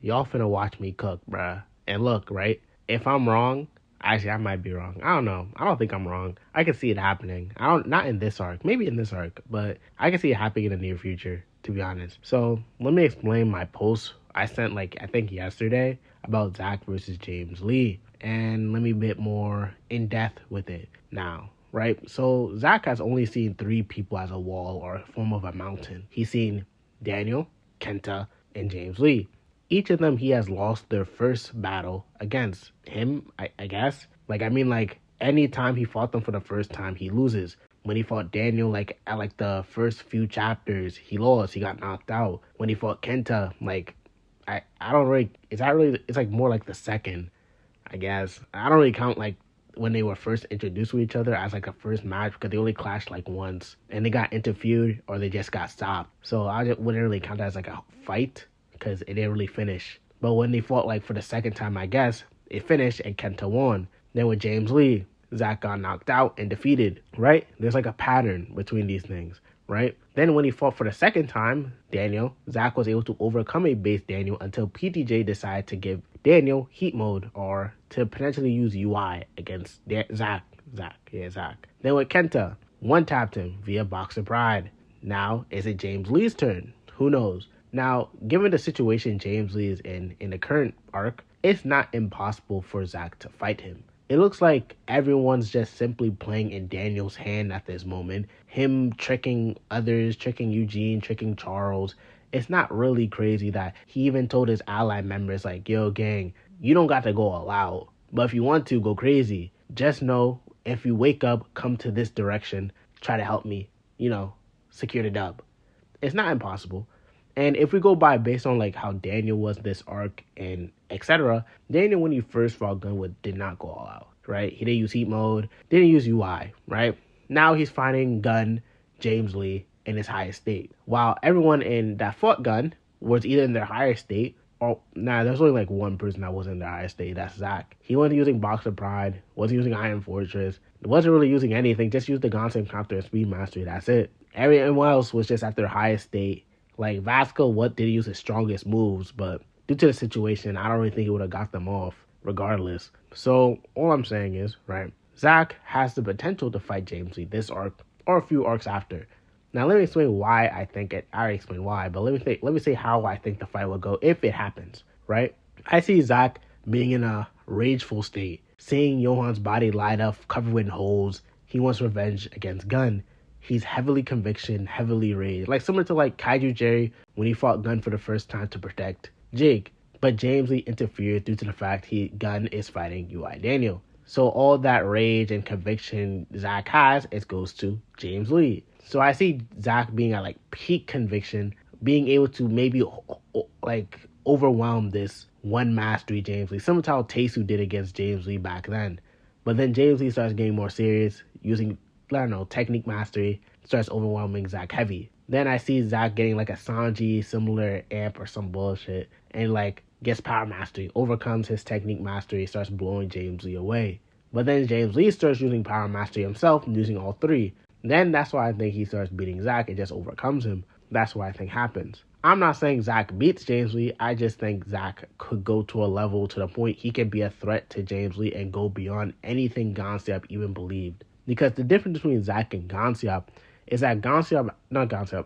y'all finna watch me cook, bruh. And look, right? If I'm wrong, actually I might be wrong. I don't know. I don't think I'm wrong. I can see it happening. I don't not in this arc, maybe in this arc, but I can see it happening in the near future, to be honest. So let me explain my post I sent like I think yesterday about Zack versus James Lee. And let me be a bit more in depth with it now. Right? So Zack has only seen 3 people as a wall or a form of a mountain. He's seen Daniel, Kenta, and James Lee. Each of them he has lost their first battle against him, I guess. Like any time he fought them for the first time, he loses. When he fought Daniel, like at like the first few chapters, he lost. He got knocked out. When he fought Kenta, like I don't really. It's like more like the second, I guess. I don't really count like when they were first introduced to each other as like a first match because they only clashed like once and they got interfered or they just got stopped. So I just wouldn't really count that as like a fight because it didn't really finish. But when they fought like for the second time, I guess it finished and Kenta won. Then with James Lee, Zack got knocked out and defeated. Right? There's like a pattern between these things. Right? Then when he fought for the second time, Daniel, Zack was able to overcome a base Daniel until PTJ decided to give Daniel heat mode or to potentially use UI against Zack. Then with Kenta, one-tapped him via Boxer Pride. Now, is it James Lee's turn? Who knows? Now, given the situation James Lee is in the current arc, it's not impossible for Zack to fight him. It looks like everyone's just simply playing in Daniel's hand at this moment. Him tricking others, tricking Eugene, tricking Charles. It's not really crazy that he even told his ally members like, yo, gang, you don't got to go all out. But if you want to, go crazy. Just know, if you wake up, come to this direction, try to help me, secure the dub. It's not impossible. And if we go by based on like how Daniel was this arc and etc., Daniel when he first fought Gunwood did not go all out, right? He didn't use heat mode, didn't use UI, right? Now he's fighting Gun, James Lee in his highest state. While everyone in that fought Gun was either in their highest state or there's only like one person that was in their highest state, that's Zack. He wasn't using Boxer Pride, wasn't using Iron Fortress, wasn't really using anything, just used the Gonsen counter and Speed Mastery, that's it. Everyone else was just at their highest state. Like Vasco, what did he use his strongest moves, but due to the situation, I don't really think he would have got them off regardless. So all I'm saying is, right, Zack has the potential to fight James Lee this arc or a few arcs after. Now let me explain why I think it. I already explained why, but let me say how I think the fight will go if it happens. Right, I see Zack being in a rageful state, seeing Johan's body light up, covered with holes. He wants revenge against Gun. He's heavily conviction, heavily rage. Like similar to like Kaiju Jerry when he fought Gun for the first time to protect Jake. But James Lee interfered due to the fact Gun is fighting UI Daniel. So all that rage and conviction Zack has, it goes to James Lee. So I see Zack being at like peak conviction, being able to maybe like overwhelm this one mastery James Lee. Similar to how Teisu did against James Lee back then. But then James Lee starts getting more serious, using technique mastery, starts overwhelming Zack heavy. Then I see Zack getting like a Sanji similar amp or some bullshit and like gets power mastery, overcomes his technique mastery, starts blowing James Lee away. But then James Lee starts using power mastery himself and using all 3. Then that's why I think he starts beating Zack and just overcomes him. That's what I think happens. I'm not saying Zack beats James Lee. I just think Zack could go to a level to the point he can be a threat to James Lee and go beyond anything Gonsiap even believed. Because the difference between Zack and Gonsiap is that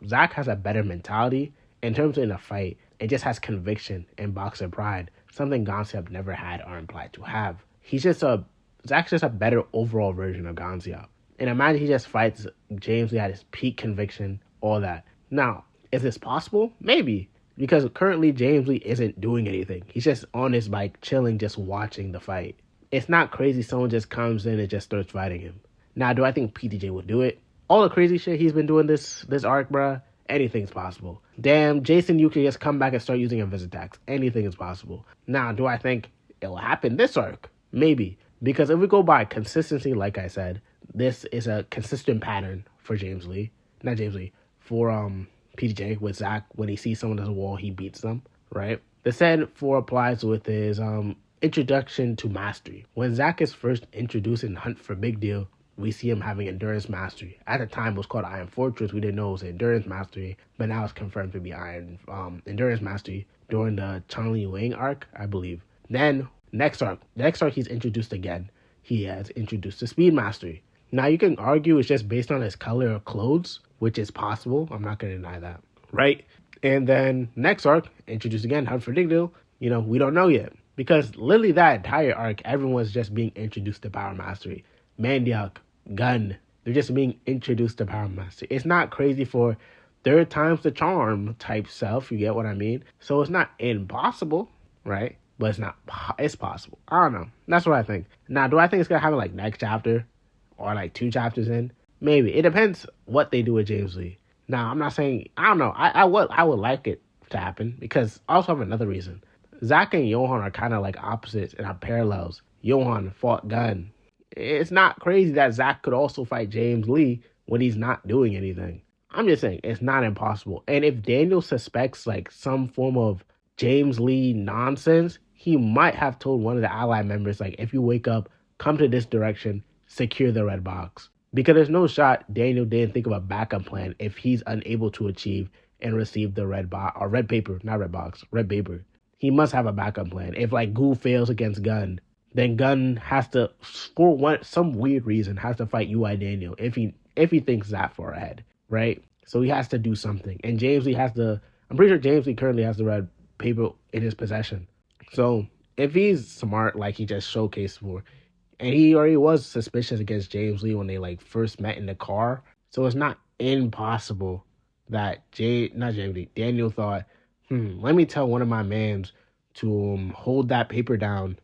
Zack has a better mentality in terms of in a fight. It just has conviction and boxer pride, something Gonsiap never had or implied to have. Zack's just a better overall version of Gonsiap. And imagine he just fights James Lee at his peak conviction, all that. Now, is this possible? Maybe. Because currently James Lee isn't doing anything. He's just on his bike, chilling, just watching the fight. It's not crazy someone just comes in and just starts fighting him. Now, do I think PTJ will do it? All the crazy shit he's been doing this arc, bruh, anything's possible. Damn, Jason, you can just come back and start using invis attacks. Anything is possible. Now, do I think it will happen this arc? Maybe. Because if we go by consistency, like I said, this is a consistent pattern for for PTJ with Zack. When he sees someone as a wall, he beats them, right? The said 4 applies with his introduction to mastery. When Zack is first introduced in Hunt for Big Deal, we see him having endurance mastery. At the time, it was called Iron Fortress. We didn't know it was endurance mastery, but now it's confirmed to be endurance mastery. during the Chun Li Wing arc, I believe. Then next arc, he's introduced again. He has introduced the Speed Mastery. Now you can argue it's just based on his color of clothes, which is possible. I'm not gonna deny that, right? And then next arc, introduced again, unpredictable. We don't know yet. Because literally that entire arc, everyone's just being introduced to Power Mastery. Mandiak, Gun, they're just being introduced to Power Mastery. It's not crazy for third time's the charm type stuff, you get what I mean? So it's not impossible, right? But it's possible. I don't know. That's what I think. Now, do I think it's going to happen like next chapter or like 2 chapters in? Maybe. It depends what they do with James Lee. Now, I'm not saying, I don't know. I would like it to happen because I also have another reason. Zack and Johan are kind of like opposites and are parallels. Johan fought Gun. It's not crazy that Zack could also fight James Lee when he's not doing anything. I'm just saying, it's not impossible. And if Daniel suspects like some form of James Lee nonsense, he might have told one of the ally members, like, if you wake up, come to this direction, secure the red box. Because there's no shot Daniel didn't think of a backup plan if he's unable to achieve and receive the red box, or red paper, not red box, red paper. He must have a backup plan. If like Gu fails against Gun, then Gun has to, for some weird reason, has to fight UI Daniel if he thinks that far ahead, right? So he has to do something. And James Lee I'm pretty sure James Lee currently has the red paper in his possession. So if he's smart, like he just showcased for, and he already was suspicious against James Lee when they like first met in the car, so it's not impossible that Daniel thought, let me tell one of my mans to hold that paper down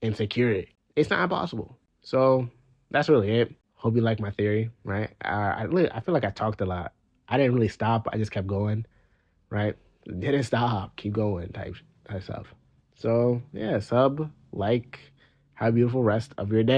and secure it. It's not impossible. So that's really it. Hope you like my theory, right? I feel like I talked a lot. I didn't really stop. I just kept going, right? Didn't stop. Keep going type stuff. So yeah, sub, like, have a beautiful rest of your day.